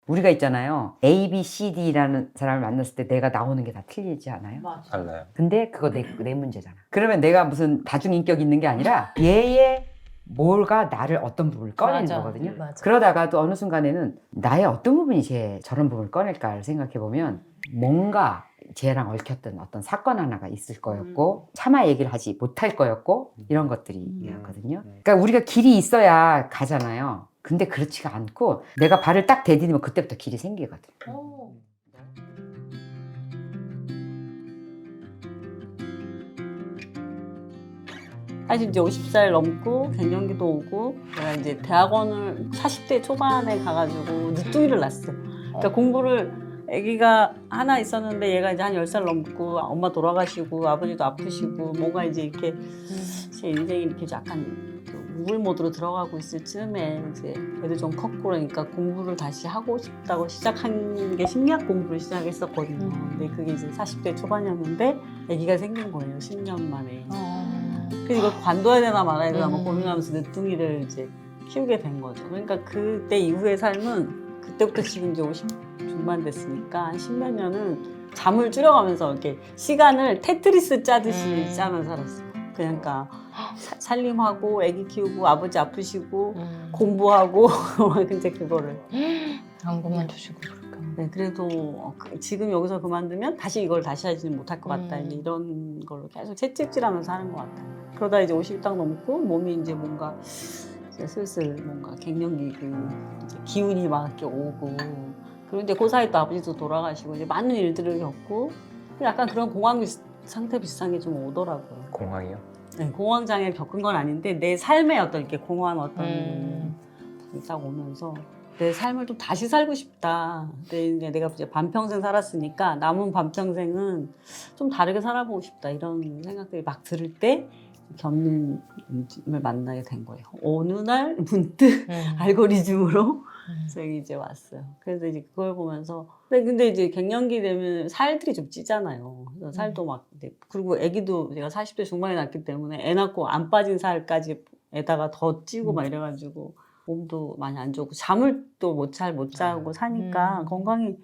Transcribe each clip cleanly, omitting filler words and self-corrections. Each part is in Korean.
우리가 있잖아요. A, B, C, D라는 사람을 만났을 때 내가 나오는 게 다 틀리지 않아요? 맞아. 달라요. 근데 그거 내 문제잖아. 그러면 내가 무슨 다중인격이 있는 게 아니라 얘의 뭘가 나를 어떤 부분을 꺼내는 맞아. 거거든요. 맞아. 그러다가 또 어느 순간에는 나의 어떤 부분이 제 저런 부분을 꺼낼까를 생각해보면 뭔가 쟤랑 얽혔던 어떤 사건 하나가 있을 거였고 차마 얘기를 하지 못할 거였고 이런 것들이었거든요. 그러니까 우리가 길이 있어야 가잖아요. 근데 그렇지가 않고 내가 발을 딱 디디면 그때부터 길이 생기거든. 사실 이제 50살 넘고 갱년기도 오고 내가 이제 대학원을 40대 초반에 가가지고 늦둥이를 낳았어요. 그러니까 공부를 아기가 하나 있었는데 얘가 이제 한 10살 넘고 엄마 돌아가시고 아버지도 아프시고 뭔가 이제 이렇게 제 인생이 이렇게 약간 그 우울 모드로 들어가고 있을 즈음에 이제 애도 좀 컸고 그러니까 공부를 다시 하고 싶다고 시작한 게 심리학 공부를 시작했었거든요. 근데 그게 이제 40대 초반이었는데 아기가 생긴 거예요. 10년 만에. 그래서 이걸 관둬야 되나 말아야 되나 뭐 고민하면서 늦둥이를 이제 키우게 된 거죠. 그러니까 그때 이후의 삶은 그때부터 지금 이제 50 중반 됐으니까 한 10몇 년은 잠을 줄여가면서 이렇게 시간을 테트리스 짜듯이 짜면서 살았어요. 그러니까 살림하고 아기 키우고 아버지 아프시고 공부하고 이제 그거를 안 그만두시고 그렇게. 네, 그래도 지금 여기서 그만두면 다시 이걸 다시 하지는 못할 것 같다. 이제 이런 걸로 계속 채찍질하면서 하는 것 같아요. 그러다 이제 50 딱 넘고 몸이 이제 뭔가 이제 슬슬 뭔가 갱년기 그 이제 기운이 막 이렇게 오고 그리고 이제 그 사이 또 아버지도 돌아가시고 이제 많은 일들을 겪고 약간 그런 공황 상태 비슷한 게 좀 오더라고요. 공황이요? 네, 공황 장애를 겪은 건 아닌데 내 삶에 어떤 이렇게 공황 어떤 부분이 딱 오면서 내 삶을 좀 다시 살고 싶다. 내가 이제 반평생 살았으니까 남은 반평생은 좀 다르게 살아보고 싶다. 이런 생각들이 막 들을 때 견님을 만나게 된 거예요. 어느 날 문득 알고리즘으로 그래서 여기 이제 왔어요. 그래서 이제 그걸 보면서 근데 이제 갱년기 되면 살들이 좀 찌잖아요. 그래서 살도 막 이제 그리고 아기도 제가 40대 중반에 낳기 때문에 애 낳고 안 빠진 살까지 에다가 더 찌고 막 이래가지고 몸도 많이 안 좋고 잠을 또 잘 못 자고 사니까 건강이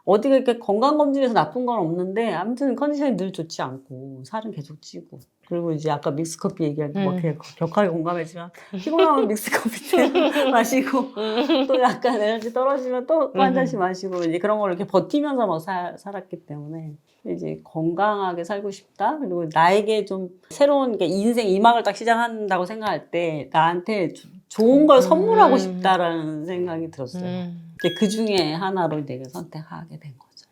어디가 이렇게 건강검진에서 나쁜 건 없는데 아무튼 컨디션이 늘 좋지 않고 살은 계속 찌고 그리고 이제 아까 믹스커피 얘기할 때 막 격하게 공감했지만 피곤하면 믹스커피 마시고 또 약간 에너지 떨어지면 또 한 잔씩 마시고 이제 그런 걸 이렇게 버티면서 막 살았기 때문에 이제 건강하게 살고 싶다. 그리고 나에게 좀 새로운 인생 2막을 딱 시작한다고 생각할 때 나한테 좋은 걸 선물하고 싶다라는 생각이 들었어요. 그 중에 하나로 내가 선택하게 된 거죠.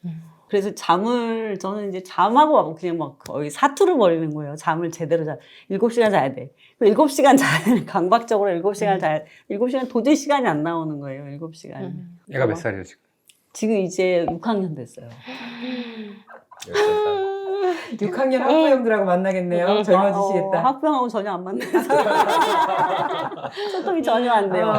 그래서 잠을 저는 이제 잠하고 그냥 막 거의 사투를 벌이는 거예요. 잠을 제대로 7시간 자야 돼. 7시간 자야 돼. 강박적으로 7시간 자야 돼. 7시간 도저히 시간이 안 나오는 거예요. 7시간. 얘가 몇 살이에요 지금? 지금 이제 6학년 됐어요. 6학년 학부형들하고 만나겠네요. 젊어지시겠다. 학부형하고 전혀 안 만나서 소통이 전혀 안 돼요.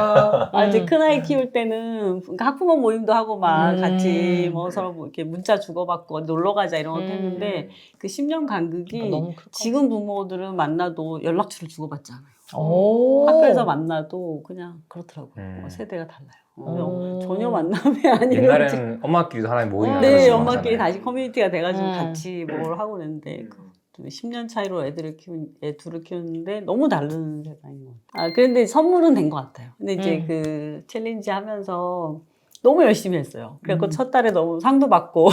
이제 큰아이 키울 때는 그러니까 학부모 모임도 하고 막 같이 뭐 서로 뭐 이렇게 문자 주고받고 놀러 가자 이런 것도 했는데 그 10년 간극이 너무 클 지금 부모들은 만나도 연락처를 주고받지 않아요. 오. 학교에서 만나도 그냥 그렇더라고요. 세대가 달라요. 전혀 만남이 아니고 옛날에는 엄마끼리도 하나의 모임이 네, 만들어지고 엄마끼리 하잖아요. 다시 커뮤니티가 돼가지고 같이 뭘 하고 그랬는데 10년 차이로 애 둘을 키우는데 너무 다른 세상인 것 같아요. 그런데 선물은 된 것 같아요. 근데 이제 그 챌린지 하면서 너무 열심히 했어요. 그래서 첫 달에 너무 상도 받고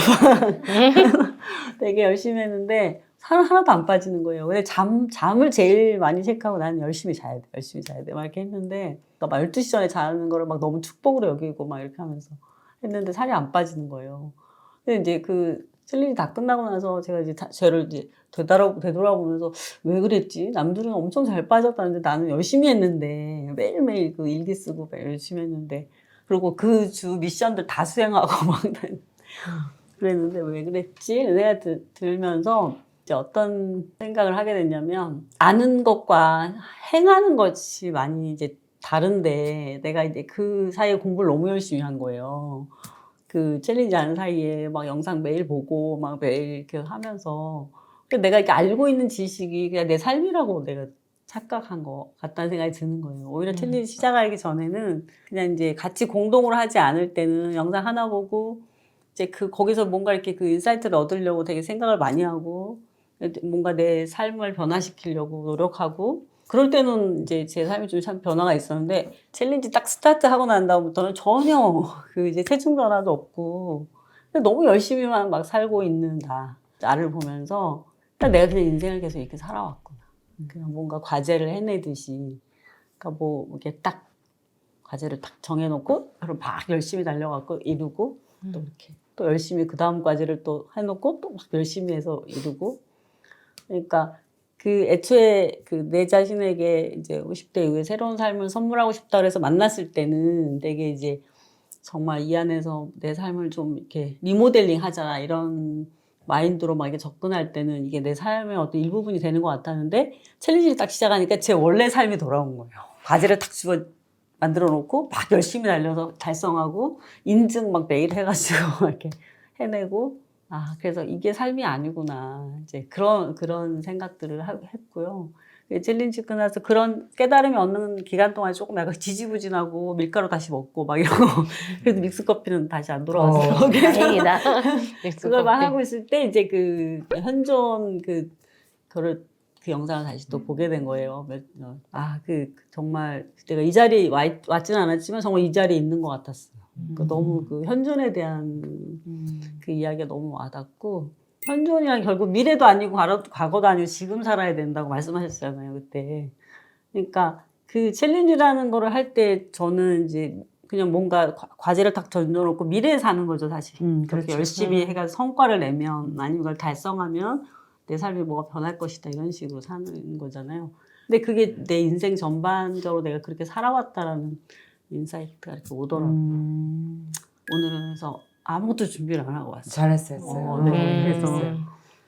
되게 열심히 했는데 살 하나도 안 빠지는 거예요. 근데 잠을 제일 많이 체크하고 나는 열심히 자야 돼. 열심히 자야 돼. 막 이렇게 했는데 막 12시 전에 자는 거를 막 너무 축복으로 여기고 막 이렇게 하면서 했는데 살이 안 빠지는 거예요. 근데 이제 그 챌린지 다 끝나고 나서 제가 이제 저를 이제 되돌아보면서 왜 그랬지? 남들은 엄청 잘 빠졌다는데 나는 열심히 했는데 매일매일 그 일기 쓰고 열심히 했는데 그리고 그 주 미션들 다 수행하고 막 그랬는데 왜 그랬지? 내가 들면서 이제 어떤 생각을 하게 됐냐면 아는 것과 행하는 것이 많이 이제 다른데 내가 이제 그 사이에 공부를 너무 열심히 한 거예요. 그 챌린지 하는 사이에 막 영상 매일 보고 막 매일 이렇게 하면서 내가 이렇게 알고 있는 지식이 그냥 내 삶이라고 내가 착각한 것 같다는 생각이 드는 거예요. 오히려 챌린지 시작하기 전에는 그냥 이제 같이 공동으로 하지 않을 때는 영상 하나 보고 이제 거기서 뭔가 이렇게 그 인사이트를 얻으려고 되게 생각을 많이 하고 뭔가 내 삶을 변화시키려고 노력하고 그럴 때는 이제 제 삶이 좀 참 변화가 있었는데 챌린지 딱 스타트하고 난 다음부터는 전혀 그 이제 체중 변화도 없고 너무 열심히만 막 살고 있는 나를 보면서 내가 그냥 인생을 계속 이렇게 살아왔구나. 그냥 뭔가 과제를 해내듯이 그러니까 뭐 이렇게 딱 과제를 딱 정해놓고 그럼 막 열심히 달려갖고 이루고 또 이렇게 또 열심히 그 다음 과제를 또 해놓고 또 막 열심히 해서 이루고 그러니까 그 애초에 그 내 자신에게 이제 50대 이후에 새로운 삶을 선물하고 싶다 그래서 만났을 때는 되게 이제 정말 이 안에서 내 삶을 좀 이렇게 리모델링 하자 이런 마인드로 막 이렇게 접근할 때는 이게 내 삶의 어떤 일부분이 되는 것 같았는데 챌린지를 딱 시작하니까 제 원래 삶이 돌아온 거예요. 과제를 탁 집어 만들어 놓고 막 열심히 달려서 달성하고 인증 막 매일 해가지고 이렇게 해내고 아 그래서 이게 삶이 아니구나 이제 그런 생각들을 했고요. 챌린지 끝나서 그런 깨달음이 얻는 기간 동안 조금 약간 지지부진하고 밀가루 다시 먹고 막 이러고 그래도 믹스커피는 다시 안 돌아왔어요. 다행이다. 그걸만 하고 있을 때 이제 그 현존 그거를 그 영상을 다시 또 보게 된 거예요. 정말 내가 이 자리에 왔지는 않았지만 정말 이 자리에 있는 것 같았어요. 그러니까 너무 그 현존에 대한 그 이야기가 너무 와닿고 현존이란 결국 미래도 아니고 과거도 아니고 지금 살아야 된다고 말씀하셨잖아요, 그때. 그러니까 그 챌린지라는 거를 할 때 저는 이제 그냥 뭔가 과제를 딱 던져놓고 미래에 사는 거죠, 사실. 그렇게 그렇죠. 열심히 해가지고 성과를 내면 아니면 그걸 달성하면 내 삶이 뭐가 변할 것이다 이런 식으로 사는 거잖아요. 근데 그게 내 인생 전반적으로 내가 그렇게 살아왔다라는 인사이트가 이렇게 오더라고요. 오늘은 그래서 아무것도 준비를 안 하고 왔어요. 잘했어요. 네. 그래서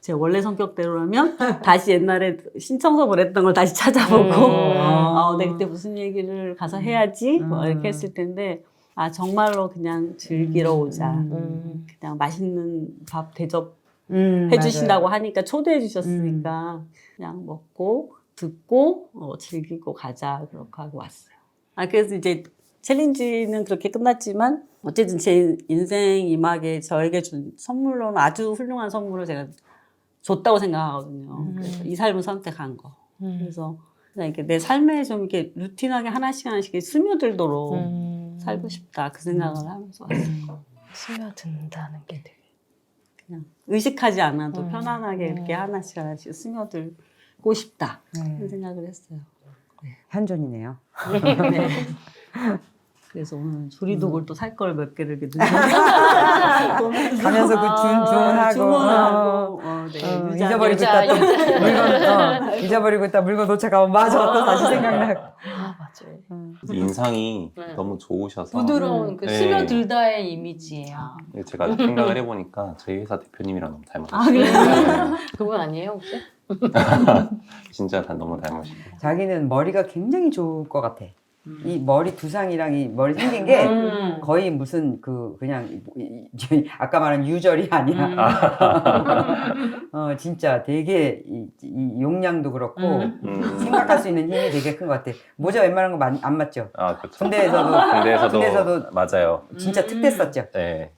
제 원래 성격대로라면 다시 옛날에 신청서 보냈던 걸 다시 찾아보고 내가 그때 무슨 얘기를 가서 해야지 뭐 이렇게 했을 텐데 정말로 그냥 즐기러 오자. 그냥 맛있는 밥 대접 해주신다고 하니까 초대해 주셨으니까 그냥 먹고 듣고 즐기고 가자 그렇게 하고 왔어요. 그래서 이제 챌린지는 그렇게 끝났지만 어쨌든 제 인생 이막에 저에게 준 선물로는 아주 훌륭한 선물을 제가 줬다고 생각하거든요. 그래서 이 삶을 선택한 거. 그래서 그냥 이렇게 내 삶에 좀 이렇게 루틴하게 하나씩 스며들도록 살고 싶다 그 생각을 하면서 왔어요. 스며든다는 게 되게 그냥 의식하지 않아도 편안하게 이렇게 하나씩 스며들고 싶다 그런 생각을 했어요. 현존이네요. 네. 그래서 오늘 조리도구를 또 살 걸 몇 개를 이렇게 가면서 그 주문하고 네, 잊어버리고 있다 또 물건 잊어버리고 있다 물건 도착하면 맞아 또 다시 생각나고. 맞아요. 인상이 네. 너무 좋으셔서 부드러운 그 네. 스며들다의 이미지예요. 제가 생각을 해보니까 저희 회사 대표님이랑 너무 닮았어요. 그래요? 그분 아니에요 혹시? 진짜 다 너무 닮으시고. 자기는 머리가 굉장히 좋을 것 같아. 이 머리 두상이랑 이 머리 생긴 게 거의 무슨 그냥 아까 말한 유절이 아니야. 진짜 되게 이 용량도 그렇고 생각할 수 있는 힘이 되게 큰 것 같아. 모자 웬만한 거 안 맞죠? 그렇죠. 군대에서도 맞아요. 진짜 특됐었죠. 네,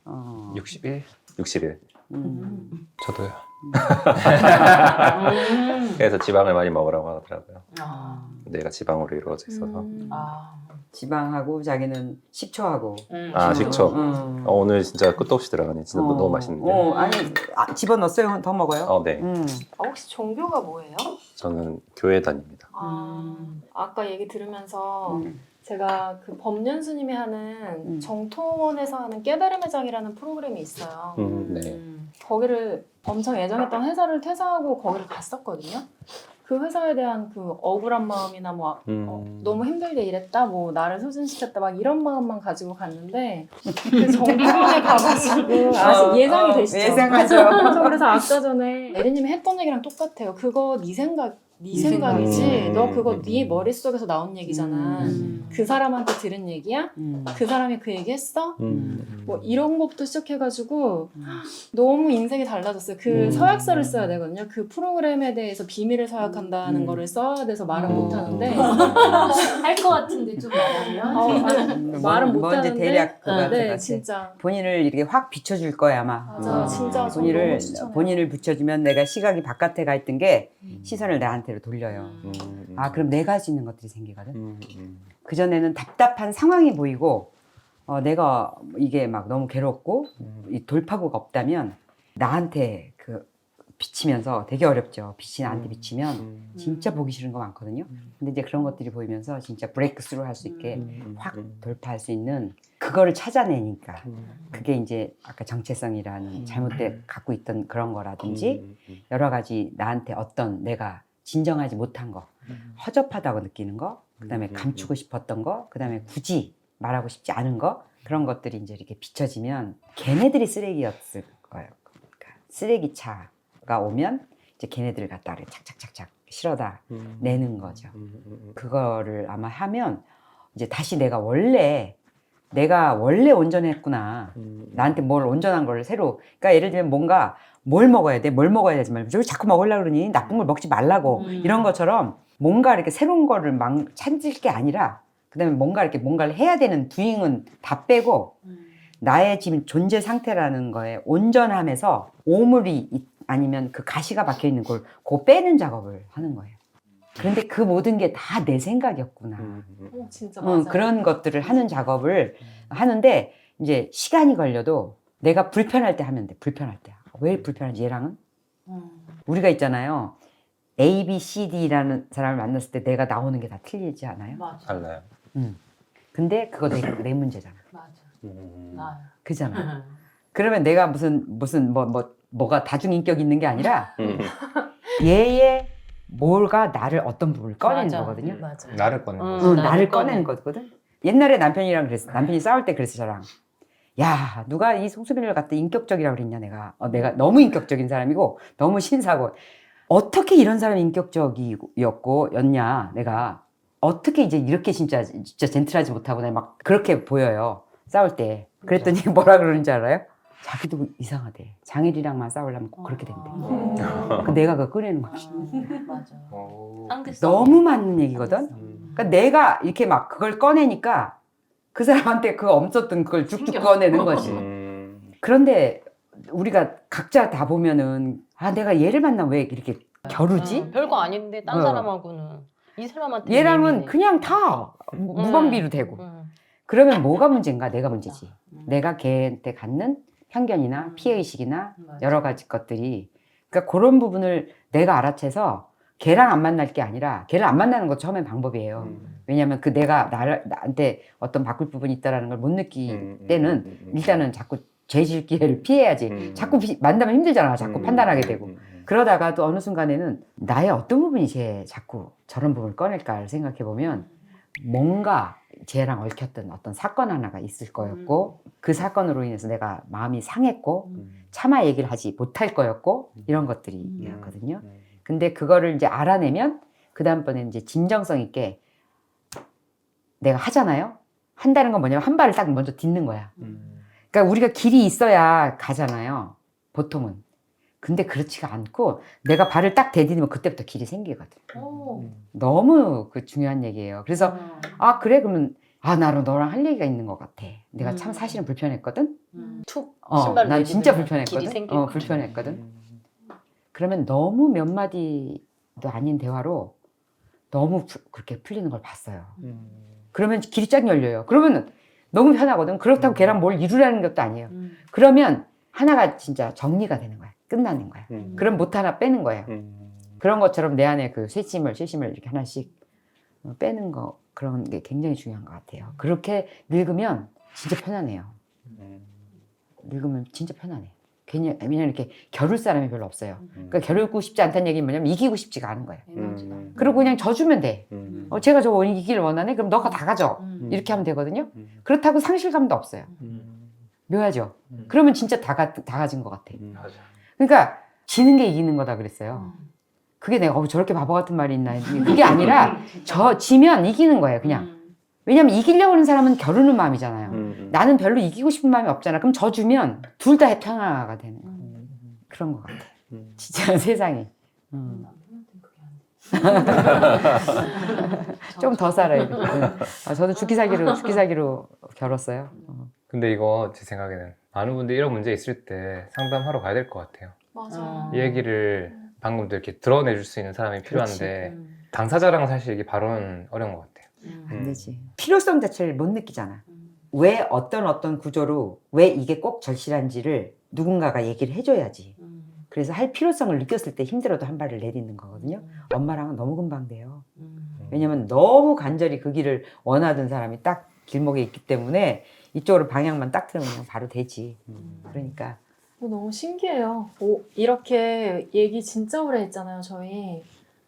61? 61. 저도요. 그래서 지방을 많이 먹으라고 하더라고요. 뇌가 지방으로 이루어져 있어서. 지방하고 자기는 식초하고. 식초. 오늘 진짜 끝도 없이 들어가네. 진짜 너무 맛있는데. 아니 집어넣었어요. 더 먹어요? 네. 혹시 종교가 뭐예요? 저는 교회 다닙니다. 아까 얘기 들으면서 제가 그 법륜스님이 하는 정통원에서 하는 깨달음의 장이라는 프로그램이 있어요. 네. 거기를 엄청 애정했던 회사를 퇴사하고 거기를 갔었거든요. 그 회사에 대한 그 억울한 마음이나 뭐 너무 힘들게 일했다, 뭐 나를 소진시켰다, 막 이런 마음만 가지고 갔는데 그 정통원에 가가지고 아직 예상이 되시죠? 예상하죠. 저 그래서 아까 전에 에리님이 했던 얘기랑 똑같아요. 그거 네 생각, 네 생각이지. 음. 너 그거 네 머릿속에서 나온 얘기잖아. 그 사람한테 들은 얘기야? 그 사람이 그 얘기 했어? 뭐 이런 것부터 시작해가지고 너무 인생이 달라졌어요. 그 서약서를 써야 되거든요. 그 프로그램에 대해서 비밀을 서약한다는 거를 써야 돼서 말은 못하는데 할 것 같은데 좀 말하면. 말은 뭐 이제 못하는데 대략 그거 네 같아. 진짜 본인을 이렇게 확 비춰줄 거야 아마. 맞아 진짜 저 너무 추천해요. 본인을 비춰주면 내가 시각이 바깥에 가 있던 게 시선을 나한테로 돌려요. 아 그럼 내가 할 수 있는 것들이 생기거든. 그 전에는 답답한 상황이 보이고 내가 이게 막 너무 괴롭고 이 돌파구가 없다면 나한테 그 비치면서 되게 어렵죠. 빛이 나한테 비치면 진짜 보기 싫은 거 많거든요. 근데 이제 그런 것들이 보이면서 진짜 브레이크 스루 할 수 있게 확 돌파할 수 있는 그거를 찾아내니까 그게 이제 아까 정체성이라는 잘못돼 갖고 있던 그런 거라든지 여러 가지 나한테 어떤 내가 진정하지 못한 거 허접하다고 느끼는 거 그다음에 감추고 싶었던 거 그다음에 굳이 말하고 싶지 않은 거 그런 것들이 이제 이렇게 비춰지면 걔네들이 쓰레기였을 거예요. 그러니까 쓰레기차가 오면 이제 걔네들을 갖다 이렇게 착착착착 실어다 내는 거죠. 그거를 아마 하면 이제 다시 내가 원래 온전했구나. 나한테 뭘 온전한 걸 새로. 그러니까 예를 들면 뭔가 뭘 먹어야 돼? 뭘 먹어야 되지 말고 저기 자꾸 먹으려고 그러니 나쁜 걸 먹지 말라고. 이런 것처럼 뭔가 이렇게 새로운 거를 막 찾을 게 아니라 그다음에 뭔가를 해야 되는 doing은 다 빼고 나의 지금 존재 상태라는 거에 온전함에서 아니면 그 가시가 박혀 있는 걸 그 빼는 작업을 하는 거예요. 그런데 그 모든 게 다 내 생각이었구나. 진짜 맞아. 그런 것들을 하는 작업을 하는데 이제 시간이 걸려도 내가 불편할 때 하면 돼. 불편할 때. 왜 불편한지 얘랑은? 우리가 있잖아요. A, B, C, D라는 사람을 만났을 때 내가 나오는 게 다 틀리지 않아요? 맞아. 달라요. 근데 그거 내 문제잖아. 맞아. 나야. 그잖아. 그러면 내가 뭐가 다중인격이 있는 게 아니라 얘의 뭐가 나를 어떤 부분을 꺼내는 맞아. 거거든요. 맞아. 나를 꺼내. 나를 꺼내는 거거든. 옛날에 남편이랑 그랬어. 남편이 싸울 때 그랬어 저랑. 야 누가 이 송수빈을 갖다 인격적이라고 그랬냐 내가. 내가 너무 인격적인 사람이고 너무 신사고 어떻게 이런 사람이 인격적이었냐 내가 어떻게 이제 이렇게 진짜 젠틀하지 못하고 내가 막 그렇게 보여요. 싸울 때. 그랬더니 뭐라 그러는지 알아요? 자기도 이상하대. 장일이랑만 싸우려면 꼭 그렇게 된대. 내가 그거 꺼내는 거지. 맞아. 오. 상대성. 너무 맞는 얘기거든. 그러니까 내가 이렇게 막 그걸 꺼내니까 그 사람한테 그 없었던 그걸 쭉쭉 꺼내는 거지. 그런데 우리가 각자 다 보면은 내가 얘를 만나면 왜 이렇게 겨루지? 별거 아닌데 딴 사람하고는 이 사람한테 얘랑은 예민해. 그냥 다 무방비로 되고. 응. 그러면 뭐가 문제인가? 내가 문제지. 내가 걔한테 갖는 편견이나 피해의식이나 맞아. 여러 가지 것들이 그러니까 그런 부분을 내가 알아채서 걔랑 안 만날 게 아니라 걔를 안 만나는 것도 처음엔 방법이에요. 왜냐하면 그 내가 나한테 어떤 바꿀 부분이 있다라는 걸 못 느낄 때는 일단은 자꾸 죄질 기회를 피해야지. 자꾸 만나면 힘들잖아. 자꾸 판단하게 되고. 그러다가 또 어느 순간에는 나의 어떤 부분이 자꾸 저런 부분을 꺼낼까를 생각해 보면 뭔가 쟤랑 얽혔던 어떤 사건 하나가 있을 거였고 그 사건으로 인해서 내가 마음이 상했고 차마 얘기를 하지 못할 거였고 이런 것들이었거든요. 근데 그거를 이제 알아내면 그 다음번에 이제 진정성 있게 내가 하잖아요. 한다는 건 뭐냐면 한 발을 딱 먼저 딛는 거야. 그러니까 우리가 길이 있어야 가잖아요. 보통은. 근데 그렇지가 않고 내가 발을 딱 대디면 그때부터 길이 생기거든. 너무 그 중요한 얘기예요. 그래서 그래 그러면 나로 너랑 할 얘기가 있는 것 같아. 내가 참 사실은 불편했거든. 툭 신발을 난 진짜 내디디면 불편했거든. 길이 생기거든. 불편했거든. 그러면 너무 몇 마디도 아닌 대화로 너무 그렇게 풀리는 걸 봤어요. 그러면 길이 쫙 열려요. 그러면 너무 편하거든. 그렇다고 걔랑 뭘 이루라는 것도 아니에요. 그러면 하나가 진짜 정리가 되는 거야. 끝나는 거야. 그럼 못 하나 빼는 거예요. 그런 것처럼 내 안에 그 쇄심을 이렇게 하나씩 빼는 거 그런 게 굉장히 중요한 것 같아요. 그렇게 늙으면 진짜 편하네요. 늙으면 진짜 편하네. 왜냐면 이렇게 겨룰 사람이 별로 없어요. 그러니까 겨루고 싶지 않다는 얘기는 뭐냐면 이기고 싶지가 않은 거예요. 그리고 그냥 져주면 돼. 제가 저거 이기기를 원하네? 그럼 너가 다 가져. 이렇게 하면 되거든요. 그렇다고 상실감도 없어요. 묘하죠? 그러면 진짜 다 가진 것 같아. 맞아. 그러니까 지는 게 이기는 거다 그랬어요. 그게 내가 저렇게 바보 같은 말이 있나 그게 아니라 지면 이기는 거예요 그냥. 왜냐면 이기려고 하는 사람은 겨루는 마음이잖아요. 나는 별로 이기고 싶은 마음이 없잖아. 그럼 져 주면 둘 다 평화가 되는 거야. 그런 것 같아. 진짜 세상에. 좀 더 살아야 돼. 저도 죽기 살기로 겨뤘어요. 근데 이거 제 생각에는 많은 분들이 이런 문제 있을 때 상담하러 가야 될 것 같아요. 맞아. 이 얘기를 방금도 이렇게 드러내줄 수 있는 사람이 필요한데 당사자랑 사실 이게 바로는 어려운 것 같아요. 안 되지. 필요성 자체를 못 느끼잖아. 왜 어떤 구조로 왜 이게 꼭 절실한지를 누군가가 얘기를 해줘야지. 그래서 할 필요성을 느꼈을 때 힘들어도 한 발을 내딛는 거거든요. 엄마랑은 너무 금방 돼요. 왜냐면 너무 간절히 그 길을 원하던 사람이 딱 길목에 있기 때문에 이쪽으로 방향만 딱 틀면 그냥 바로 되지. 그러니까 너무 신기해요. 이렇게 얘기 진짜 오래 했잖아요, 저희.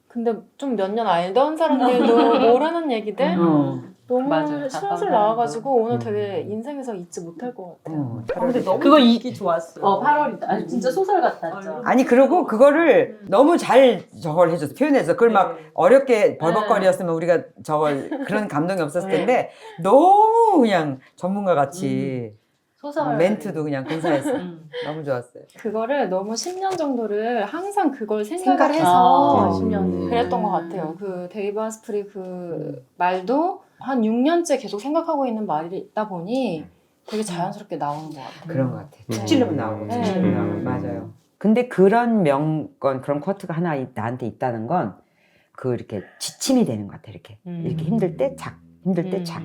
근데 좀 몇 년 알던 사람들도 모르는 얘기들 너무 맞아요. 술술 나와가지고 오늘 되게 인생에서 잊지 못할 것 같아요. 근데 너무 그거 이기 좋았어. 8월이다. 아니, 진짜 소설 같았죠. 아니 그리고 그거를 너무 잘 저걸 해줘서 표현해서 그걸 막 어렵게 벌벅거리였으면 우리가 저걸 그런 감동이 없었을 텐데 너무 그냥 전문가 같이 소설. 멘트도 그냥 근사했어. 너무 좋았어요. 그거를 너무 10년 정도를 항상 그걸 생각을 생각- 해서 10년. 그랬던 것 같아요. 그 데이브 아스프리 그 말도 한 6년째 계속 생각하고 있는 말이다 보니 되게 자연스럽게 나오는 것 같아요. 그런 것 같아. 툭 네. 찔르면 나오고 툭 찔르면 나오고 맞아요. 근데 그런 명건 그런 쿼트가 하나 나한테 있다는 건 그 이렇게 지침이 되는 것 같아. 이렇게 힘들 때 착, 힘들 때 착.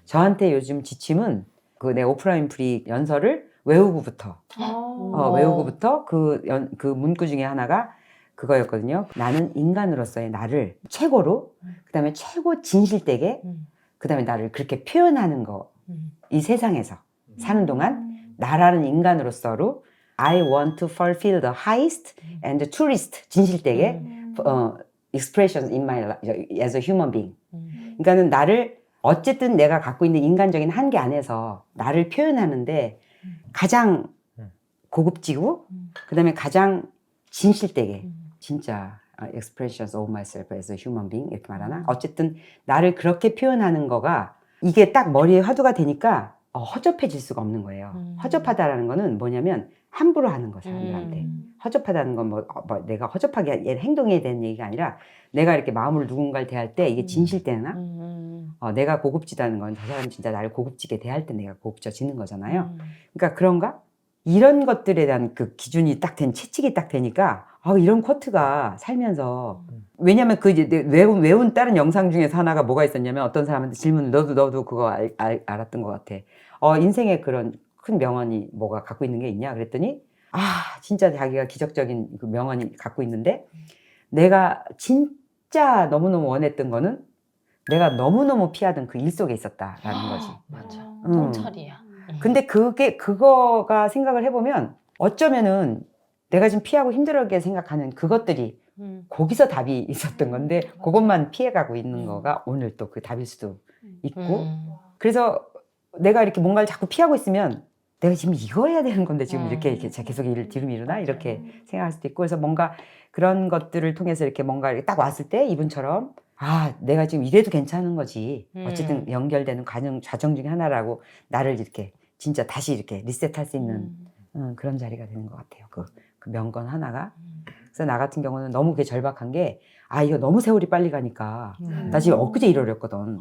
저한테 요즘 지침은 그 내 오프라인 프리 연설을 외우고부터 외우고부터 그 문구 중에 하나가 그거였거든요. 나는 인간으로서의 나를 최고로 그다음에 최고 진실되게 그다음에 나를 그렇게 표현하는 거 이 세상에서 사는 동안 나라는 인간으로서로 I want to fulfill the highest and the truest 진실되게 expressions in my life as a human being. 그러니까는 나를 어쨌든 내가 갖고 있는 인간적인 한계 안에서 나를 표현하는데 가장 고급지고 그다음에 가장 진실되게 진짜 expressions of myself as a human being 이렇게 말하나? 어쨌든 나를 그렇게 표현하는 거가 이게 딱 머리에 화두가 되니까 허접해질 수가 없는 거예요. 허접하다라는 거는 뭐냐면 함부로 하는 거 사람들한테. 허접하다는 건 뭐 내가 허접하게 행동해야 되는 얘기가 아니라 내가 이렇게 마음으로 누군가를 대할 때 이게 진실되나? 내가 고급지다는 건 저 사람이 진짜 나를 고급지게 대할 때 내가 고급져지는 거잖아요. 그러니까 그런가? 이런 것들에 대한 그 기준이 딱 채찍이 딱 되니까 이런 쿼트가 살면서 왜냐면 그 이제 외운 다른 영상 중에서 하나가 뭐가 있었냐면 어떤 사람한테 질문을 너도 그거 알았던 것 같아. 인생에 그런 큰 명언이 뭐가 갖고 있는 게 있냐 그랬더니 진짜 자기가 기적적인 그 명언이 갖고 있는데 내가 진짜 너무너무 원했던 거는 내가 너무너무 피하던 그 일 속에 있었다라는 거지. 맞아. 통찰이야. 근데 그거가 생각을 해보면 어쩌면은 내가 지금 피하고 힘들게 생각하는 그것들이 거기서 답이 있었던 건데 그것만 피해가고 있는 거가 오늘 또 그 답일 수도 있고 그래서 내가 이렇게 뭔가를 자꾸 피하고 있으면 내가 지금 이거 해야 되는 건데 지금 이렇게 계속 일을 뒤로 미루나 이렇게 생각할 수도 있고 그래서 뭔가 그런 것들을 통해서 이렇게 뭔가 이렇게 딱 왔을 때 이분처럼 내가 지금 이래도 괜찮은 거지 어쨌든 연결되는 과정 중에 하나라고 나를 이렇게 진짜 다시 이렇게 리셋할 수 있는 그런 자리가 되는 것 같아요. 그 명건 하나가. 그래서 나 같은 경우는 너무 그게 절박한 게 이거 너무 세월이 빨리 가니까 나 지금 엊그제 1월이었거든.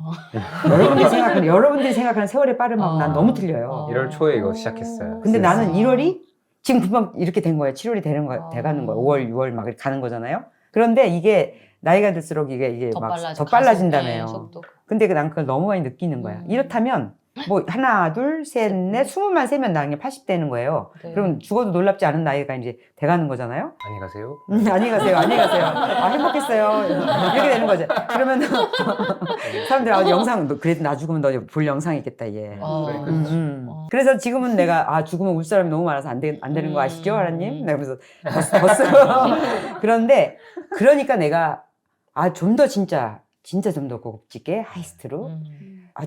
여러분들이 생각하는 세월의 빠름하고 난 너무 틀려요. 1월 초에 이거 시작했어요. 근데 나는 1월이 지금 금방 이렇게 된 거예요. 7월이 돼가는 거예요. 5월, 6월 막 이렇게 가는 거잖아요. 그런데 이게 나이가 들수록 이게 막 더 빨라진다며요. 속도가. 근데 난 그걸 너무 많이 느끼는 거야. 이렇다면 뭐 하나, 둘, 셋, 넷, 20만 세면 나는 80 되는 거예요. 네. 그럼 죽어도 놀랍지 않은 나이가 이제 돼가는 거잖아요. 안녕히 가세요. 안녕히 가세요. 안녕히 가세요. 행복했어요. 이렇게 되는 거죠. 그러면 사람들이 영상 그래도 나 죽으면 너 볼 영상이 있겠다 얘. 그래서 지금은 내가 죽으면 울 사람이 너무 많아서 안 되는 거 아시죠, 하나님? 내가 그래서 벗어. 그런데 그러니까 내가 좀 더 진짜 좀 더 고급지게 하이스트로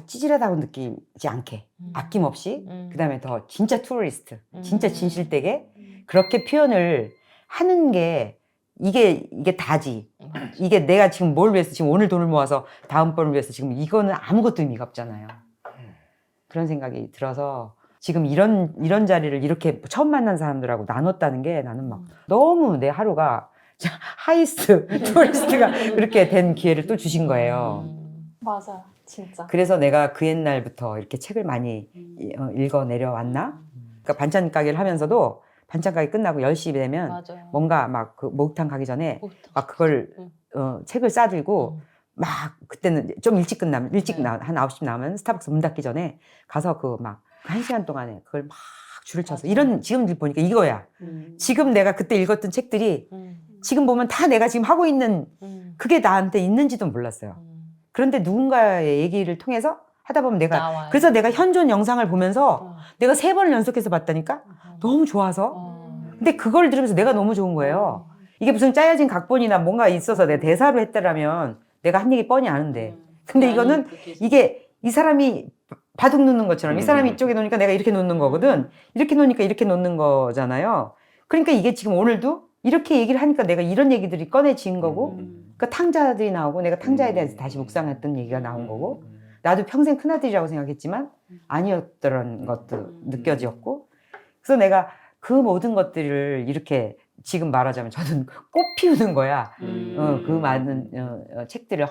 찌질하다고 느끼지 않게 아낌없이 그다음에 더 진짜 투어리스트 진짜 진실되게 그렇게 표현을 하는 게 이게 다지. 이게 내가 지금 뭘 위해서 지금 오늘 돈을 모아서 다음번을 위해서 지금 이거는 아무것도 의미가 없잖아요. 그런 생각이 들어서 지금 이런 자리를 이렇게 처음 만난 사람들하고 나눴다는 게 나는 막 너무 내 하루가 하이스트 투어리스트가 그렇게 된 기회를 또 주신 거예요. 맞아요. 진짜. 그래서 내가 그 옛날부터 이렇게 책을 많이 읽어 내려왔나? 그러니까 반찬 가게를 하면서도 반찬 가게 끝나고 10시 되면 맞아요. 뭔가 막 그 목욕탕 가기 전에 목욕탕. 막 그걸 책을 싸들고 응. 막 그때는 좀 일찍 끝나면 일찍 네. 한 9시 나오면 스타벅스 문 닫기 전에 가서 그 막 1시간 동안에 그걸 막 줄을 쳐서 맞아요. 이런 지금들 보니까 이거야. 지금 내가 그때 읽었던 책들이 지금 보면 다 내가 지금 하고 있는 그게 나한테 있는지도 몰랐어요. 그런데 누군가의 얘기를 통해서 하다 보면 내가 나와요. 그래서 내가 현존 영상을 보면서 어. 내가 3번을 연속해서 봤다니까 너무 좋아서 근데 그걸 들으면서 내가 너무 좋은 거예요. 이게 무슨 짜여진 각본이나 뭔가 있어서 내가 대사로 했다라면 내가 한 얘기 뻔히 아는데 근데 이거는 이게 이 사람이 바둑 놓는 것처럼 이 사람이 이쪽에 놓으니까 내가 이렇게 놓는 거거든. 이렇게 놓으니까 이렇게 놓는 거잖아요. 그러니까 이게 지금 오늘도 이렇게 얘기를 하니까 내가 이런 얘기들이 꺼내진 거고 그러니까 탕자들이 나오고 내가 탕자에 대해서 다시 묵상했던 얘기가 나온 거고 나도 평생 큰아들이라고 생각했지만 아니었던 것도 느껴졌고 그래서 내가 그 모든 것들을 이렇게 지금 말하자면 저는 꽃 피우는 거야. 그 많은 책들을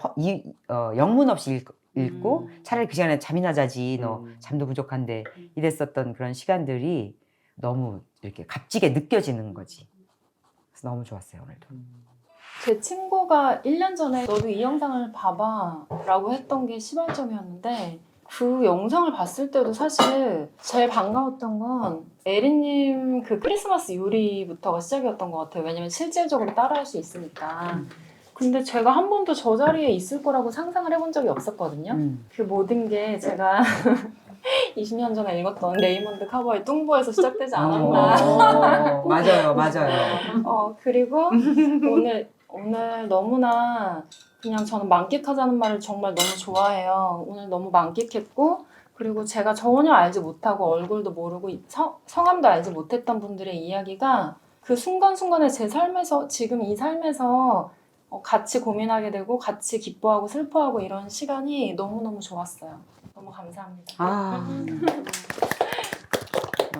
영문 없이 읽고 차라리 그 시간에 잠이나 자지 너 잠도 부족한데 이랬었던 그런 시간들이 너무 이렇게 값지게 느껴지는 거지. 그래서 너무 좋았어요 오늘도. 제 친구가 1년 전에 너도 이 영상을 봐봐 라고 했던 게 시발점이었는데 그 영상을 봤을 때도 사실 제일 반가웠던 건 에리님 그 크리스마스 요리부터가 시작이었던 것 같아요. 왜냐면 실질적으로 따라할 수 있으니까. 근데 제가 한 번도 저 자리에 있을 거라고 상상을 해본 적이 없었거든요. 그 모든 게 제가 20년 전에 읽었던 레이먼드 카버의 뚱보에서 시작되지 않았나. 맞아요. 그리고 오늘 너무나 그냥 저는 만끽하자는 말을 정말 너무 좋아해요. 오늘 너무 만끽했고 그리고 제가 전혀 알지 못하고 얼굴도 모르고 성함도 알지 못했던 분들의 이야기가 그 순간순간에 제 삶에서 지금 이 삶에서 같이 고민하게 되고 같이 기뻐하고 슬퍼하고 이런 시간이 너무너무 좋았어요. 너무 감사합니다.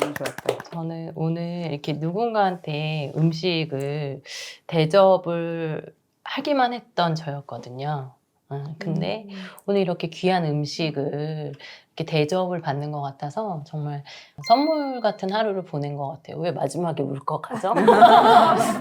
너무 좋았다. 저는 오늘 이렇게 누군가한테 음식을 대접을 하기만 했던 저였거든요. 근데 오늘 이렇게 귀한 음식을 이렇게 대접을 받는 것 같아서 정말 선물 같은 하루를 보낸 것 같아요. 왜 마지막에 울컥하죠?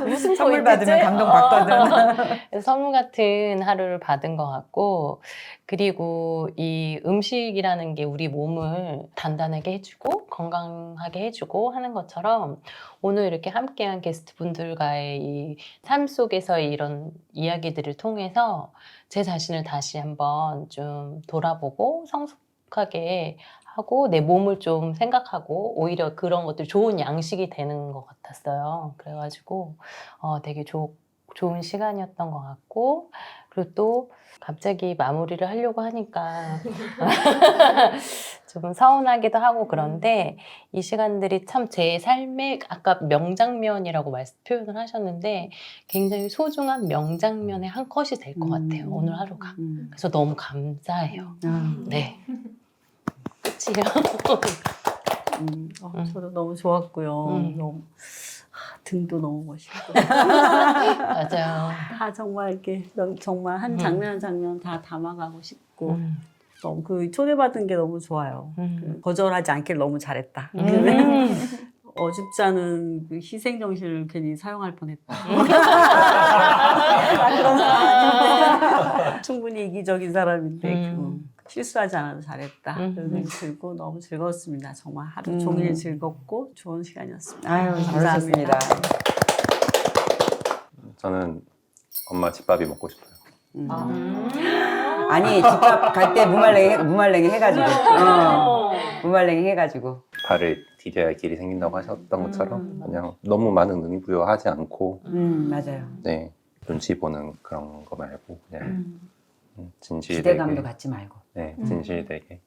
무슨 선물 포인트지? 받으면 감동받거든. 선물 같은 하루를 받은 것 같고 그리고 이 음식이라는 게 우리 몸을 단단하게 해주고 건강하게 해주고 하는 것처럼 오늘 이렇게 함께한 게스트분들과의 이 삶 속에서의 이런 이야기들을 통해서 제 자신을 다시 한번 좀 돌아보고 성숙하게 하고 내 몸을 좀 생각하고 오히려 그런 것들 좋은 양식이 되는 것 같았어요. 그래가지고 되게 좋은 시간이었던 것 같고 그리고 또 갑자기 마무리를 하려고 하니까 좀 서운하기도 하고 그런데 이 시간들이 참 제 삶의 아까 명장면이라고 표현을 하셨는데 굉장히 소중한 명장면의 한 컷이 될 것 같아요. 오늘 하루가. 그래서 너무 감사해요. 네. 끝이요. 저도 너무 좋았고요. 너무, 등도 너무 멋있고. 맞아요. 다 정말 이렇게 정말 한 장면 한 장면 다 담아가고 싶고 너무 그 초대받은 게 너무 좋아요. 거절하지 않길 너무 잘했다. 어줍지 않은 그 희생 정신을 괜히 사용할 뻔했다. 나 그런 사람 아닌데 충분히 이기적인 사람인데 실수하지 않아도 잘했다. 그런 생각이 들고 너무 즐거웠습니다. 정말 하루 종일 즐겁고 좋은 시간이었습니다. 아유, 잘하셨습니다. 저는 엄마 집밥이 먹고 싶어요. 아니, 집밥 갈 때 무말랭이 해가지고. 무말랭이 해가지고. 발을 디뎌야 길이 생긴다고 하셨던 것처럼 그냥 너무 많은 의미부여하지 않고 맞아요. 네 눈치 보는 그런 거 말고 그냥 진실되게 기대감도 갖지 말고. 네 진실되게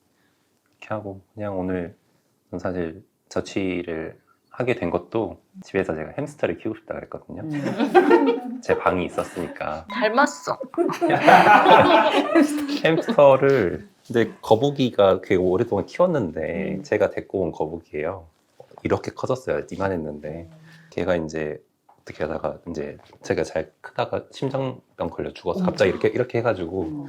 이렇게 하고 그냥 오늘 사실 저치를 하게 된 것도 집에서 제가 햄스터를 키우고 싶다 그랬거든요. 제 방이 있었으니까 닮았어. 햄스터를 근데 거북이가 되게 오랫동안 키웠는데 제가 데리고 온 거북이에요. 이렇게 커졌어요. 이만했는데 걔가 이제 어떻게 하다가 이제 제가 잘 크다가 심장병 걸려 죽어서 갑자기 이렇게 해가지고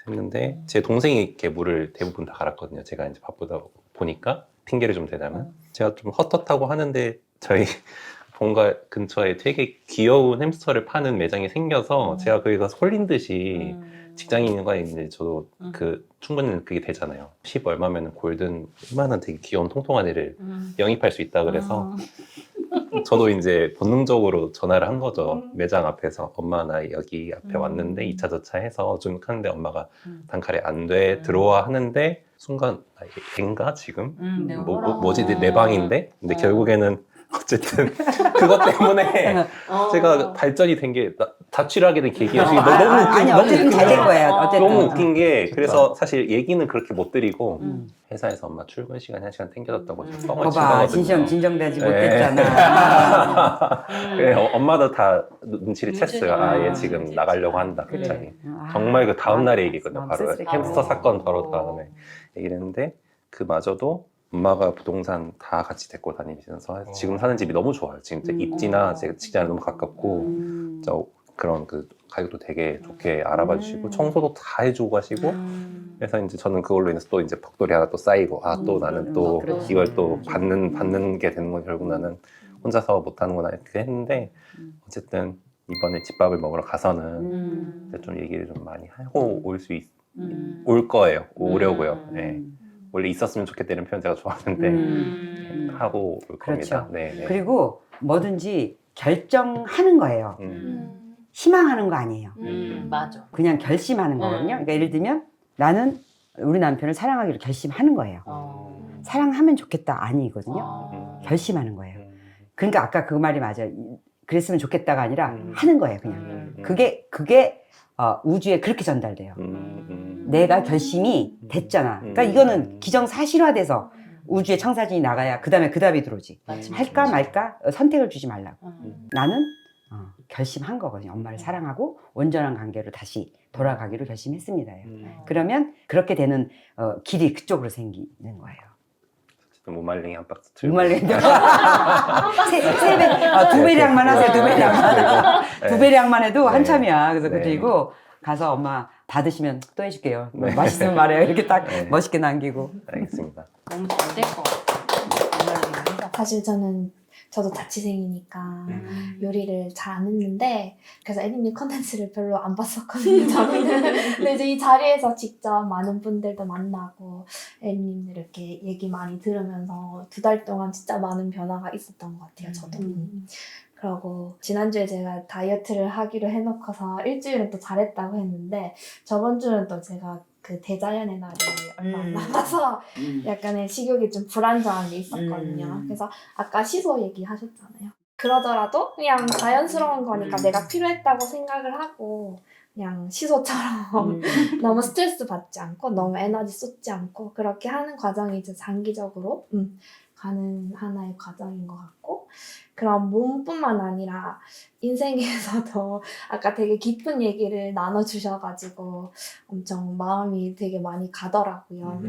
했는데 제 동생이 개물을 대부분 다 갈았거든요. 제가 이제 바쁘다 보니까 핑계를 좀 대자면 제가 좀 헛헛하고 하는데 저희 본가 근처에 되게 귀여운 햄스터를 파는 매장이 생겨서 제가 거기 가서 홀린 듯이 직장인과 이제 저도 그 충분히 그게 되잖아요. 10 얼마면 골든 이만한 되게 귀여운 통통한 애를 영입할 수 있다 그래서 저도 이제 본능적으로 전화를 한 거죠. 매장 앞에서 엄마 나 여기 앞에 왔는데 2차 저차 해서 좀 하는데 엄마가 단칼에 안 돼 들어와 하는데 순간 아, 걘가 지금? 뭐지 내 방인데? 근데 결국에는 어쨌든 그것 때문에 제가 발전이 된 게 자취를 하게 된 계기가 너무 아니 너무 어쨌든 잘 된 거예요. 어쨌든 너무 웃긴 게 그래서 사실 얘기는 그렇게 못 드리고 회사에서 엄마 출근 시간 1시간 땡겨졌다고 뻥을 친 봐봐 거거든요. 진정되지 네. 못했잖아. 그래, 엄마도 다 눈치를 챘어요. 아, 얘 아, 지금 진짜. 나가려고 한다 그래. 갑자기. 아, 정말 그 다음 날에 얘기했거든요. 마음 바로 쓸쓸했겠네. 햄스터 사건 바로 다음에 얘기를 했는데 그마저도 엄마가 부동산 다 같이 데리고 다니면서 지금 사는 집이 너무 좋아요. 지금 입지나 제 직장에 너무 가깝고 저 그런 그 가격도 되게 좋게 알아봐 주시고 청소도 다 해주고 가시고 그래서 이제 저는 그걸로 인해서 또 이제 벽돌이 하나 또 쌓이고 아 또 나는 또 그렇지. 이걸 또 받는 게 되는 건 결국 나는 혼자서 못하는구나 이렇게 했는데 어쨌든 이번에 집밥을 먹으러 가서는 이제 좀 얘기를 좀 많이 하고 올 거예요. 오려고요. 네. 원래 있었으면 좋겠다는 표현 제가 좋아하는데 하고 올 그렇죠. 겁니다. 네, 네. 그리고 뭐든지 결정하는 거예요. 희망하는 거 아니에요. 맞아. 그냥 결심하는 거거든요. 그러니까 예를 들면 나는 우리 남편을 사랑하기로 결심하는 거예요. 사랑하면 좋겠다 아니거든요. 결심하는 거예요. 그러니까 아까 그 말이 맞아요. 그랬으면 좋겠다가 아니라 하는 거예요. 그냥 그게 우주에 그렇게 전달돼요. 내가 결심이 됐잖아. 그러니까 이거는 기정사실화돼서 우주에 청사진이 나가야 그 다음에 그 답이 들어오지. 맞지. 할까 말까 선택을 주지 말라고. 나는 결심한 거거든요. 엄마를 사랑하고 온전한 관계로 다시 돌아가기로 결심했습니다. 그러면 그렇게 되는 길이 그쪽으로 생기는 거예요. 무말랭이 한 박스 들고 무말랭이 두 배량만 하세요. 두 배량만. 두 배량만 해도 한참이야. 그래서 네. 그리고 가서 엄마 다 드시면 또 해줄게요. 뭐 네. 맛있으면 말해요. 이렇게 딱 네. 멋있게 남기고. 알겠습니다. 너무 잘 될 것 같아. 사실 저도 자취생이니까 요리를 잘 안 했는데 그래서 애니님 컨텐츠를 별로 안 봤었거든요. 저는 근데 이제 이 자리에서 직접 많은 분들도 만나고 애니님들 이렇게 얘기 많이 들으면서 2달 동안 진짜 많은 변화가 있었던 것 같아요. 저도. 그리고 지난주에 제가 다이어트를 하기로 해놓고서 일주일은 또 잘했다고 했는데 저번 주는 또 제가 그 대자연의 날이 얼마 안 남아서 약간의 식욕이 좀 불안정한 게 있었거든요. 그래서 아까 시소 얘기하셨잖아요. 그러더라도 그냥 자연스러운 거니까 내가 필요했다고 생각을 하고 그냥 시소처럼 너무 스트레스 받지 않고 너무 에너지 쏟지 않고 그렇게 하는 과정이 이제 장기적으로 가는 하나의 과정인 것 같고 그런 몸뿐만 아니라 인생에서도 아까 되게 깊은 얘기를 나눠주셔가지고 엄청 마음이 되게 많이 가더라고요.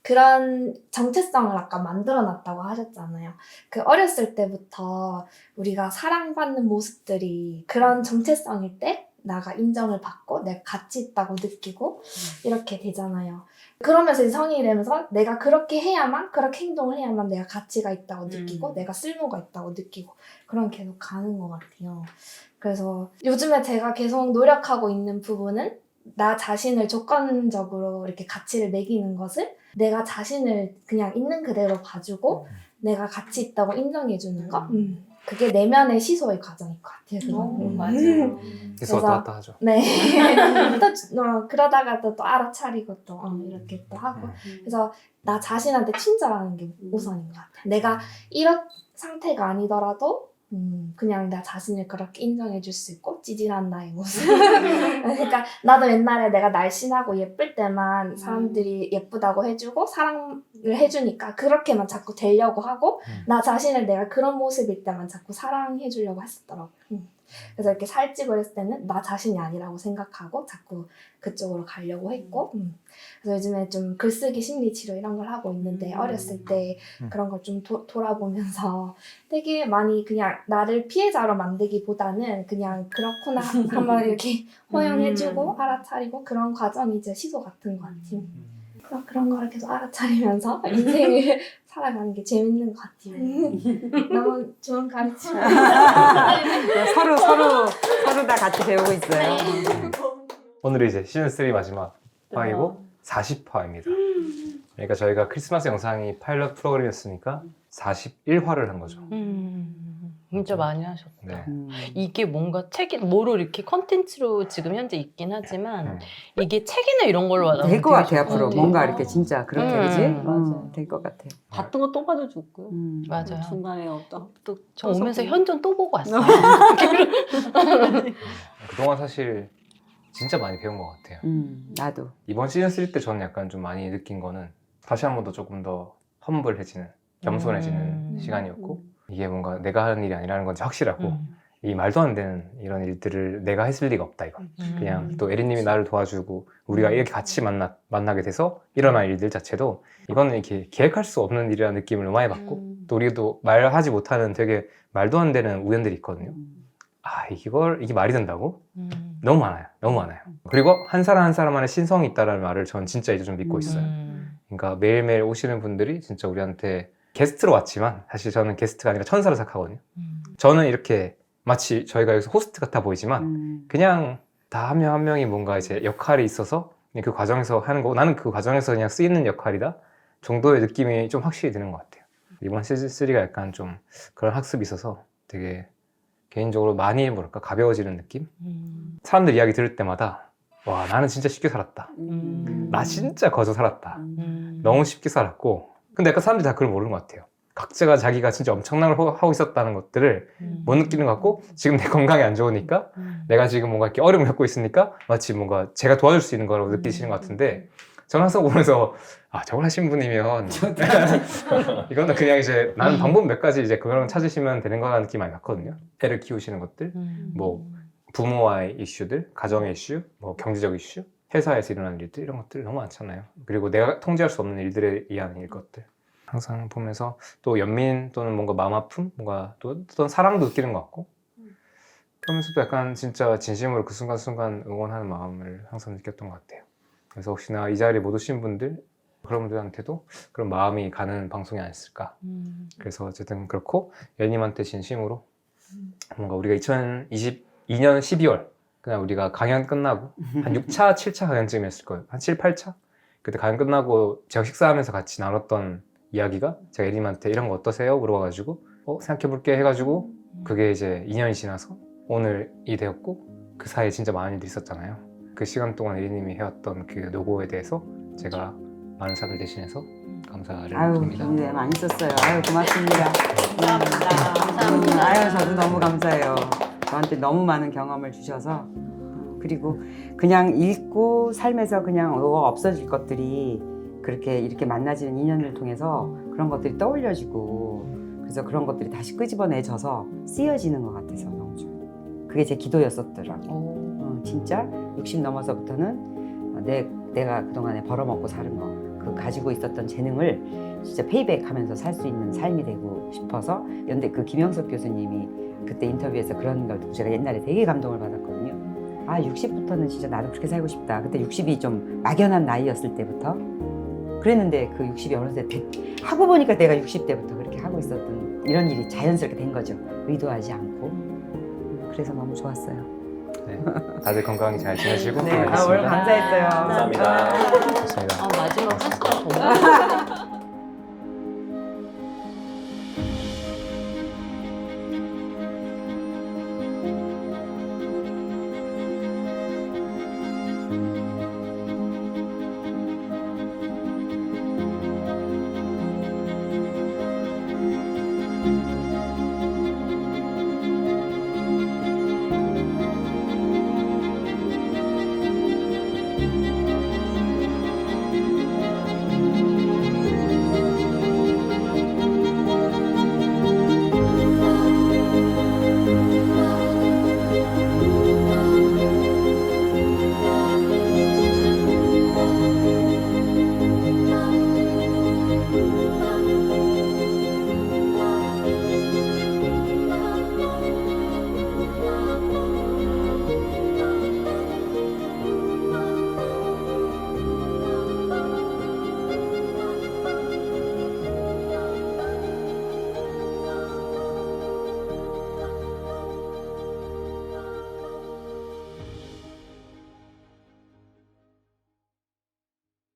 그런 정체성을 아까 만들어놨다고 하셨잖아요. 그 어렸을 때부터 우리가 사랑받는 모습들이 그런 정체성일 때 나가 인정을 받고 내가 가치 있다고 느끼고 이렇게 되잖아요. 그러면서 이제 성인이 되면서 내가 그렇게 해야만 그렇게 행동을 해야만 내가 가치가 있다고 느끼고 내가 쓸모가 있다고 느끼고 그런 계속 가는 것 같아요. 그래서 요즘에 제가 계속 노력하고 있는 부분은 나 자신을 조건적으로 이렇게 가치를 매기는 것을 내가 자신을 그냥 있는 그대로 봐주고 내가 가치 있다고 인정해주는 거 그게 내면의 시소의 과정일 것 같아요. 맞아요. 그래서 왔다 갔다 하죠. 네. 또 그러다가 또 알아차리고 또 이렇게 또 하고 그래서 나 자신한테 친절하는 게 우선인 것 같아요. 내가 이런 상태가 아니더라도 그냥 나 자신을 그렇게 인정해줄 수 있고 찌질한 나의 모습. 그러니까 나도 옛날에 내가 날씬하고 예쁠 때만 사람들이 예쁘다고 해주고 사랑을 해주니까 그렇게만 자꾸 되려고 하고 나 자신을 내가 그런 모습일 때만 자꾸 사랑해주려고 했었더라고. 그래서 이렇게 살찌고 했을 때는 나 자신이 아니라고 생각하고 자꾸 그쪽으로 가려고 했고 그래서 요즘에 좀 글쓰기 심리치료 이런 걸 하고 있는데 어렸을 때 그런 걸 좀 돌아보면서 되게 많이 그냥 나를 피해자로 만들기보다는 그냥 그렇구나 한번 이렇게 허용해주고 알아차리고 그런 과정이 이제 시소 같은 것 같아요. 그런 거를 계속 알아차리면서 인생을 살아가는 게 재밌는 것 같아요. 너무 좋은 가르침. 서로 다 같이 배우고 있어요. 오늘이 이제 시즌 3 마지막 화이고 40화입니다. 그러니까 저희가 크리스마스 영상이 파일럿 프로그램이었으니까 41화를 한 거죠. 진짜 많이 하셨다. 네. 이게 뭔가 책이 뭐로 이렇게 컨텐츠로 지금 현재 있긴 하지만 이게 책이나 이런 걸로 하다 될 것 같아요 앞으로 좋은데. 뭔가 이렇게 진짜 그렇게 그지? 맞아요. 될 것 같아요. 봤던 거 또 봐도 좋고요. 맞아요. 중간에 또 저 오면서 쳐서 현존 또 보고 왔어요. 그동안 사실 진짜 많이 배운 것 같아요. 나도. 이번 시즌 3 때 저는 약간 좀 많이 느낀 거는 다시 한 번 더 조금 더 험블해지는, 겸손해지는 시간이었고 이게 뭔가 내가 하는 일이 아니라는 건지 확실하고 이 말도 안 되는 이런 일들을 내가 했을 리가 없다 이거. 그냥 또 에리님이 나를 도와주고 우리가 이렇게 같이 만나게 돼서 일어난 일들 자체도 이거는 이렇게 계획할 수 없는 일이라는 느낌을 너무 많이 받고 또 우리도 말하지 못하는 되게 말도 안 되는 우연들이 있거든요. 아 이게 말이 된다고? 너무 많아요. 너무 많아요. 그리고 한 사람 한 사람 안에 신성이 있다는 말을 전 진짜 이제 좀 믿고 있어요. 그러니까 매일매일 오시는 분들이 진짜 우리한테 게스트로 왔지만 사실 저는 게스트가 아니라 천사로 생각하거든요. 저는 이렇게 마치 저희가 여기서 호스트 같아 보이지만 그냥 다 한 명 한 명이 뭔가 이제 역할이 있어서 그냥 그 과정에서 하는 거고 나는 그 과정에서 그냥 쓰이는 역할이다 정도의 느낌이 좀 확실히 드는 것 같아요. 이번 시즌 3가 약간 좀 그런 학습이 있어서 되게 개인적으로 많이 뭐랄까 가벼워지는 느낌? 사람들 이야기 들을 때마다 와 나는 진짜 쉽게 살았다. 나 진짜 거저 살았다. 너무 쉽게 살았고 근데 약간 사람들이 다 그걸 모르는 것 같아요. 각자가 자기가 진짜 엄청난 걸 하고 있었다는 것들을 못 느끼는 것 같고 지금 내 건강이 안 좋으니까 내가 지금 뭔가 이렇게 어려움을 겪고 있으니까 마치 뭔가 제가 도와줄 수 있는 거라고 느끼시는 것 같은데 저는 항상 보면서 아 저걸 하신 분이면 이거는 그냥 이제 나는 방법 몇 가지 이제 그거랑 찾으시면 되는 거라는 느낌 많이 받거든요. 애를 키우시는 것들 뭐 부모와의 이슈들, 가정의 이슈, 뭐 경제적 이슈, 회사에서 일어나는 일들 이런 것들 너무 많잖아요. 그리고 내가 통제할 수 없는 일들에 의한 일것들 항상 보면서 또 연민 또는 뭔가 마음 아픔, 뭔가 또 어떤 사랑도 느끼는 것 같고 그러면서도 약간 진짜 진심으로 그 순간순간 응원하는 마음을 항상 느꼈던 것 같아요. 그래서 혹시나 이 자리에 못 오신 분들 그런 분들한테도 그런 마음이 가는 방송이 아니었을까. 그래서 어쨌든 그렇고 예님한테 진심으로 뭔가 우리가 2022년 12월 그냥 우리가 강연 끝나고 한 6차, 7차 강연쯤이었을 거예요. 한 7, 8차? 그때 강연 끝나고 제가 식사하면서 같이 나눴던 이야기가 제가 예님한테 이런 거 어떠세요? 물어봐가지고 생각해볼게 해가지고 그게 이제 2년이 지나서 오늘이 되었고 그 사이에 진짜 많은 일들이 있었잖아요. 그 시간 동안 예리님이 해왔던 그 노고에 대해서 제가 많은 사람들 대신해서 감사를 드립니다. 네, 많이 썼어요. 아유, 고맙습니다. 감사합니다. 아유, 저도 너무 감사해요. 저한테 너무 많은 경험을 주셔서 그리고 그냥 읽고 삶에서 그냥 없어질 것들이 그렇게 이렇게 만나지는 인연을 통해서 그런 것들이 떠올려지고 그래서 그런 것들이 다시 끄집어내져서 쓰여지는 것 같아서 너무 좋아요. 그게 제 기도였었더라고요. 진짜 60 넘어서부터는 내가 그동안에 벌어먹고 사는 거 그 가지고 있었던 재능을 진짜 페이백하면서 살 수 있는 삶이 되고 싶어서 연대 그 김영석 교수님이 그때 인터뷰에서 그런 걸 듣고 제가 옛날에 되게 감동을 받았거든요. 아 60부터는 진짜 나도 그렇게 살고 싶다. 그때 60이 좀 막연한 나이였을 때부터 그랬는데 그 60이 어느새 하고 보니까 내가 60대부터 그렇게 하고 있었던 이런 일이 자연스럽게 된 거죠. 의도하지 않고. 그래서 너무 좋았어요. 네, 다들 건강히 잘 지내시고 네, 알겠습니다. 오늘 감사했어요. 감사합니다. 좋습니다. 마지막 한 숟가락 더 먹어.